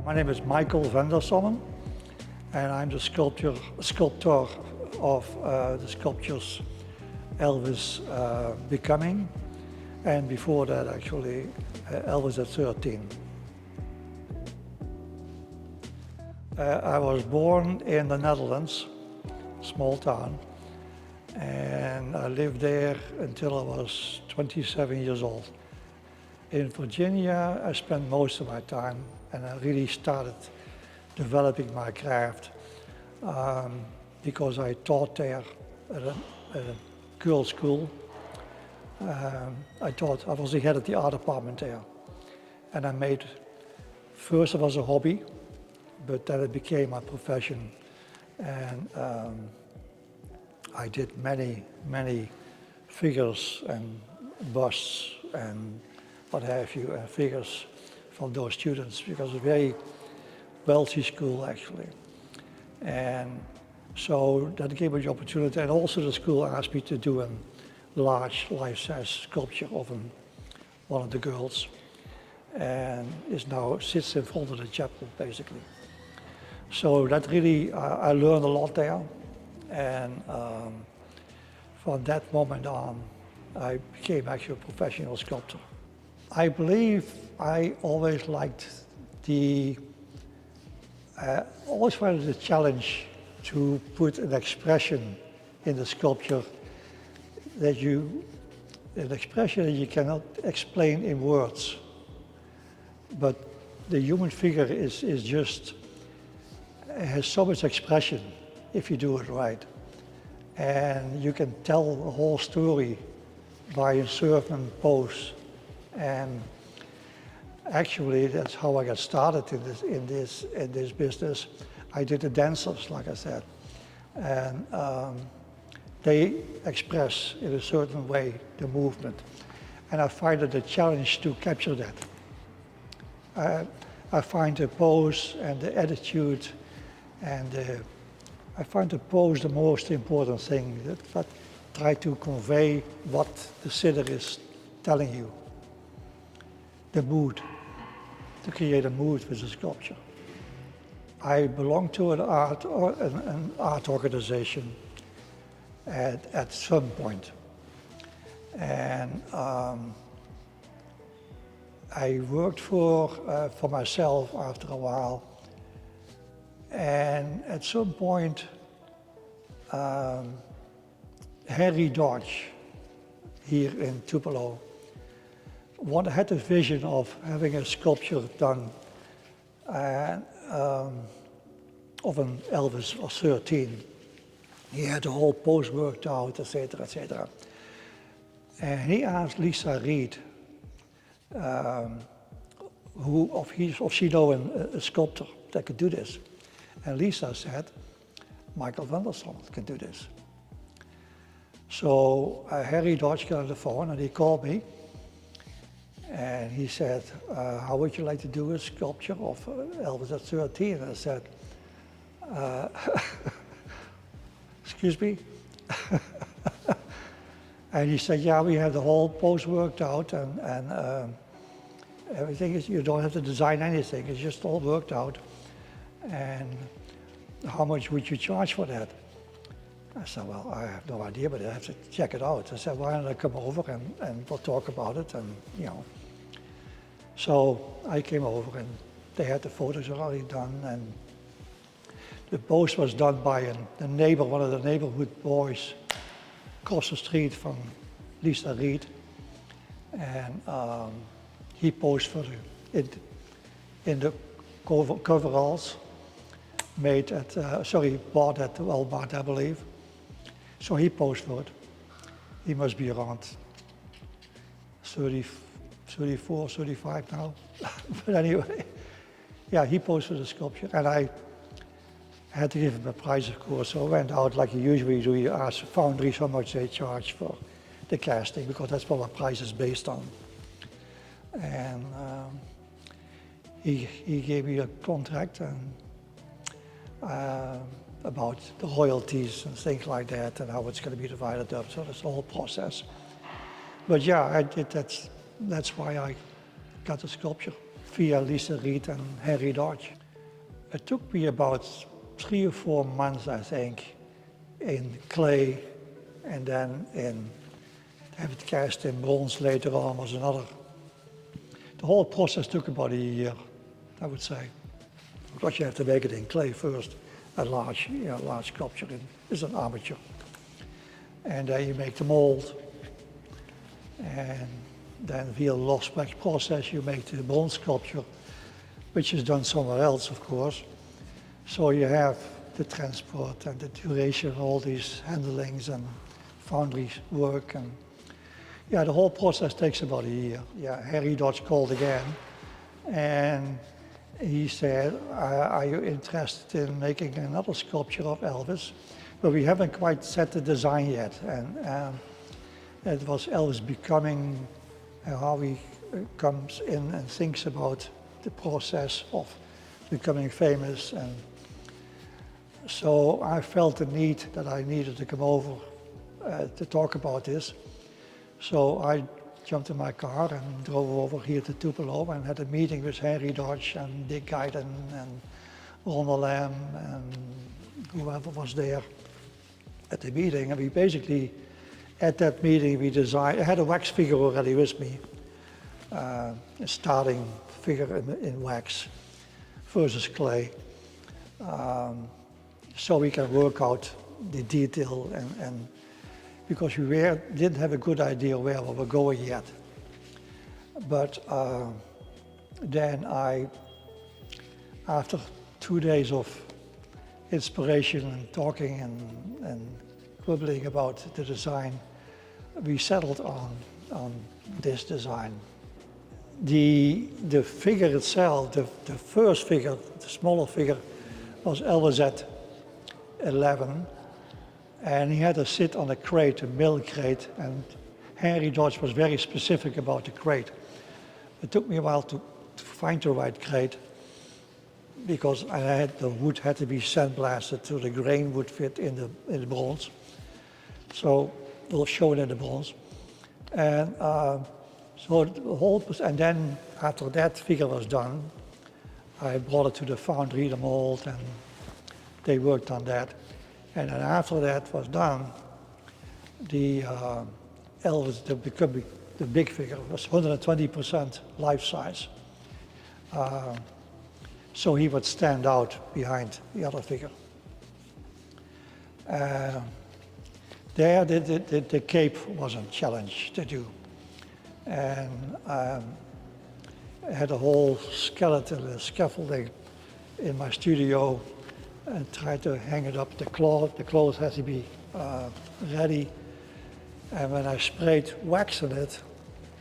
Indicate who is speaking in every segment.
Speaker 1: My name is Michiel VanderSommen, and I'm the sculptor of the sculptures Elvis Becoming, and before that actually Elvis at 13. I was born in the Netherlands, small town, and I lived there until I was 27 years old. In Virginia, I spent most of my time, and I really started developing my craft because I taught there at a girls' school. I was the head of the art department there, and I made, first it was a hobby, but then it became my profession, and I did many figures and busts and what have you, and figures from those students, because it's a very wealthy school actually. And so that gave me the opportunity, and also the school asked me to do a large life-size sculpture of one of the girls, and it now sits in front of the chapel basically. So that really, I learned a lot there, and from that moment on, I became actually a professional sculptor. I believe I always liked always found it a challenge to put an expression in the sculpture an expression that you cannot explain in words. But the human figure has so much expression if you do it right. And you can tell the whole story by a certain pose. And actually, that's how I got started in this business. I did the dancers, like I said, and they express in a certain way the movement, and I find it a challenge to capture that. I find the pose and the attitude, and I find the pose the most important thing. That try to convey what the sitter is telling you. The mood, to create a mood with the sculpture. I belong to an art organization at some point, and I worked for myself after a while, and at some point Harry Dodge here in Tupelo had a vision of having a sculpture done of an Elvis of 13. He had the whole pose worked out, etc., etc. And he asked Lisa Reed if she knew a sculptor that could do this. And Lisa said, Michiel VanderSommen can do this. So Harry Dodge got on the phone and he called me. And he said, how would you like to do a sculpture of Elvis at 13? And I said, excuse me? And he said, yeah, we have the whole pose worked out, and everything is, you don't have to design anything, it's just all worked out. And how much would you charge for that? I said, well, I have no idea, but I have to check it out. I said, why don't I come over and we'll talk about it, and you know. So I came over and they had the photos already done, and the pose was done by one of the neighborhood boys across the street from Lisa Reed. And he posed for in the coveralls made at, bought at Walmart, I believe. So he posed for it. He must be around 34, 35 now. But anyway, yeah, he posed for the sculpture. And I had to give him a price, of course. So I went out like you usually do. You ask foundries how much they charge for the casting, because that's what my price is based on. And he gave me a contract and about the royalties and things like that, and how it's going to be divided up. So that's the whole process. But yeah, I did. That's why I got the sculpture. via Lisa Reed and Harry Dodge. It took me about 3 or 4 months, I think, in clay, and then have it cast in bronze later on was another. The whole process took about a year, I would say, because you have to make it in clay first. A large sculpture is an armature, and you make the mold, and then via the lost wax process you make the bronze sculpture, which is done somewhere else, of course. So you have the transport and the duration, all these handlings and foundry work, and yeah, the whole process takes about a year. Yeah, Harry Dodge called again, and he said, are you interested in making another sculpture of Elvis? But we haven't quite set the design yet, and it was Elvis Becoming, how he comes in and thinks about the process of becoming famous. And so I felt the need that I needed to come over to talk about this. So I jumped in my car and drove over here to Tupelo and had a meeting with Harry Dodge and Dick Guyton and Ron Lamb and whoever was there at the meeting. And we basically, at that meeting, we designed, I had a wax figure already with me, a starting figure in wax versus clay. So we can work out the detail and because we didn't have a good idea where we were going yet. But then after 2 days of inspiration and talking and quibbling about the design, we settled on this design. The figure itself, the first figure, the smaller figure, was Elvis at 11. And he had to sit on a crate, a milk crate, and Harry Dodge was very specific about the crate. It took me a while to find the right crate because the wood had to be sandblasted so the grain would fit in the bronze. So we'll show it in the bronze. And and then after that figure was done, I brought it to the foundry, the mold, and they worked on that. And then after that was done, the Elvis, the big figure, was 120% life size. So he would stand out behind the other figure. There, the cape was a challenge to do. And I had a whole skeleton, the scaffolding in my studio, and tried to hang it up. The cloth had to be ready. And when I sprayed wax on it,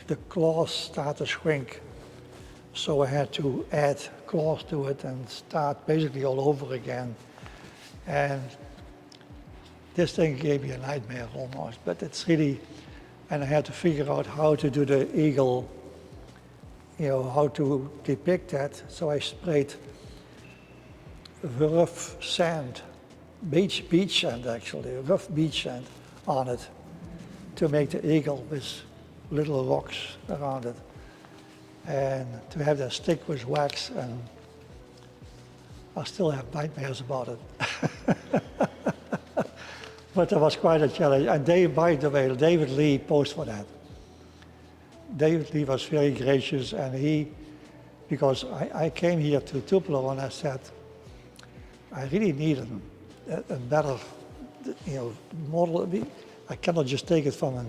Speaker 1: the cloth started to shrink. So I had to add cloth to it and start basically all over again. And this thing gave me a nightmare almost, but it's really, and I had to figure out how to do the eagle, how to depict that. So I sprayed rough sand, beach sand actually, rough beach sand on it to make the eagle with little rocks around it. And to have that stick with wax, and I still have nightmares about it. But that was quite a challenge. And by the way, David Lee posed for that. David Lee was very gracious, and because I came here to Tupelo and I said, I really need a better, model. I cannot just take it from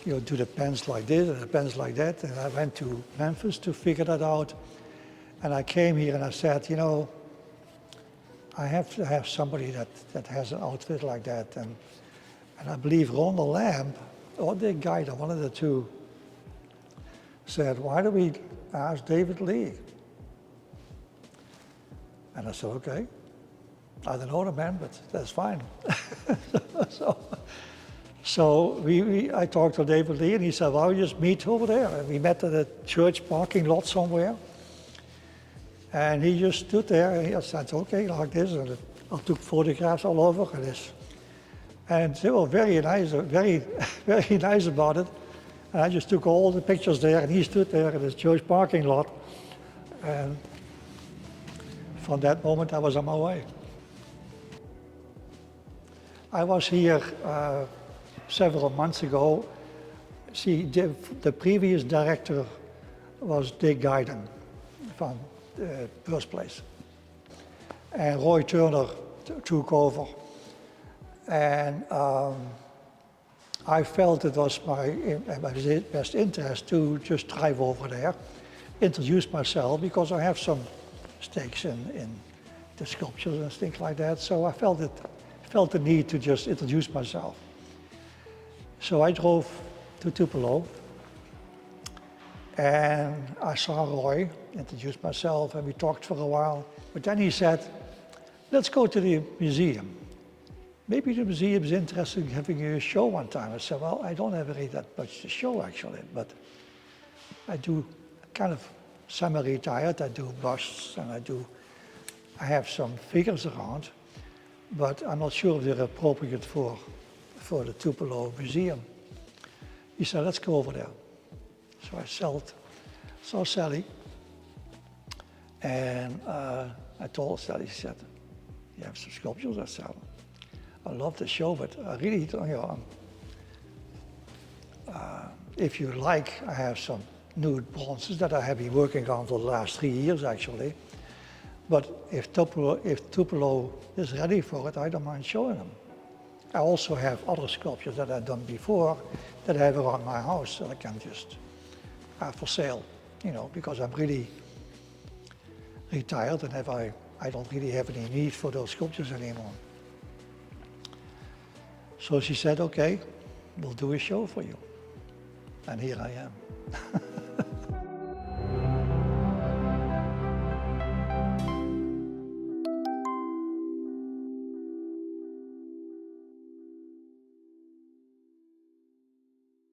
Speaker 1: do the pens like this and the pens like that. And I went to Memphis to figure that out. And I came here and I said, I have to have somebody that has an outfit like that. And I believe Ron Lamb or the guy, one of the two, said, why do we ask David Lee? And I said, okay, I don't know the man, but that's fine. So I talked to David Lee, and he said, well, we just meet over there. And we met at a church parking lot somewhere. And he just stood there, and he said, okay, like this. And I took photographs all over this. And they were very nice, very, very nice about it. And I just took all the pictures there, and he stood there in his church parking lot. And from that moment, I was on my way. I was here several months ago. See, the previous director was Dick Guyton from Birthplace. And Roy Turner took over. And I felt it was my best interest to just drive over there, introduce myself, because I have some stakes in the sculptures and things like that. So I felt the need to just introduce myself. So I drove to Tupelo, and I saw Roy, introduced myself, and we talked for a while. But then he said, let's go to the museum. Maybe the museum is interested in having a show one time. I said, well, I don't have really that much to show actually, but I do kind of semi-retired. I do busts and I have some figures around, but I'm not sure if they're appropriate for the Tupelo Museum. He said, let's go over there. So I saw Sally, and I told Sally, she said, you have some sculptures? I said, I love the show, but I really don't, if you like, I have some nude bronzes that I have been working on for the last 3 years actually. But if Tupelo is ready for it, I don't mind showing them. I also have other sculptures that I've done before that I have around my house that I can just have for sale, because I'm really retired and I don't really have any need for those sculptures anymore. So she said, okay, we'll do a show for you. And here I am.